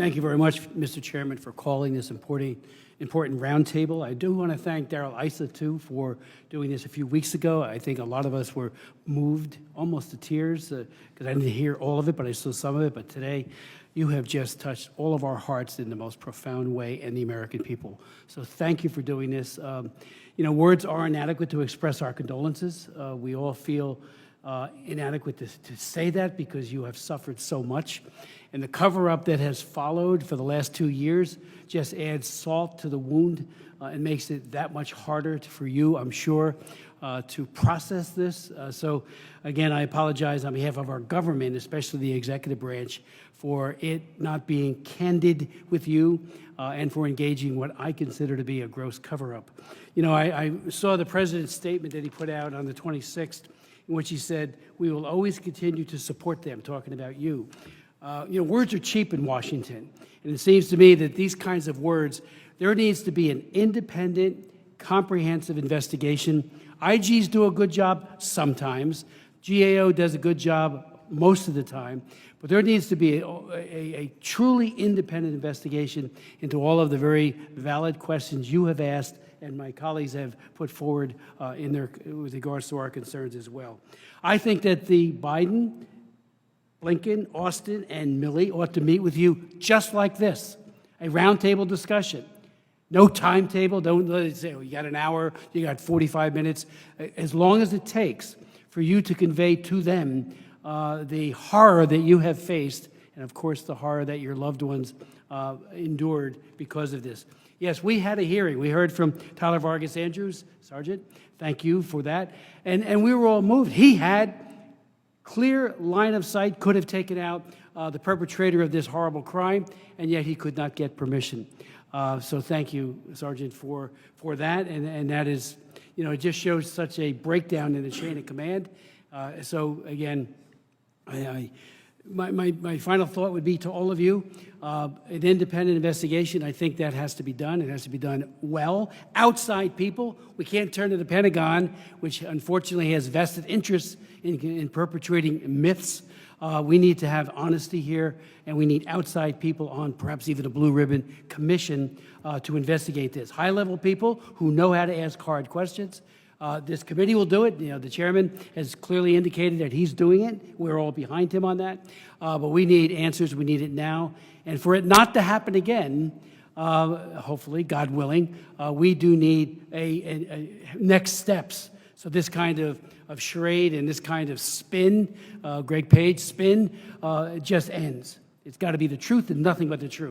Thank you very much, Mr. Chairman, for calling this important roundtable. I do want to thank Darrell Issa, too, for doing this a few weeks ago. I think a lot of us were moved almost to tears because I didn't hear all of it, but I saw some of it. But today, you have just touched all of our hearts in the most profound way and the American people. So thank you for doing this. Words are inadequate to express our condolences. We all feel inadequate to say that because you have suffered so much. And the cover-up that has followed for the last 2 years just adds salt to the wound and makes it that much harder for you, I'm sure, to process this. So, again, I apologize on behalf of our government, especially the executive branch, for it not being candid with you and for engaging what I consider to be a gross cover-up. I saw the president's statement that he put out on the 26th, in which he said, "We will always continue to support them," talking about you. Words are cheap in Washington, and it seems to me that these kinds of words, there needs to be an independent, comprehensive investigation. IGs do a good job sometimes. GAO does a good job most of the time, but there needs to be a truly independent investigation into all of the very valid questions you have asked and my colleagues have put forward with regards to our concerns as well. I think that the Biden, Blinken, Austin, and Milley ought to meet with you just like this, a roundtable discussion. No timetable. Don't let it say, you got an hour, you got 45 minutes. As long as it takes for you to convey to them the horror that you have faced, and of course the horror that your loved ones endured because of this. Yes, we had a hearing. We heard from Tyler Vargas Andrews, Sergeant. Thank you for that. And we were all moved. He had clear line of sight, could have taken out the perpetrator of this horrible crime, and yet he could not get permission. So thank you, Sergeant, for that. And that is, it just shows such a breakdown in the chain of command. So again, my final thought would be to all of you, an independent investigation, I think that has to be done. It has to be done well. Outside people, we can't turn to the Pentagon, which unfortunately has vested interests in perpetrating myths. We need to have honesty here, and we need outside people on perhaps even a blue ribbon commission to investigate this. High-level people who know how to ask hard questions. This committee will do it. The chairman has clearly indicated that he's doing it. We're all behind him on that. But we need answers. We need it now. And for it not to happen again, hopefully, God willing, we do need next steps. So this kind of charade and this kind of spin, Greg Page spin, just ends. It's got to be the truth and nothing but the truth.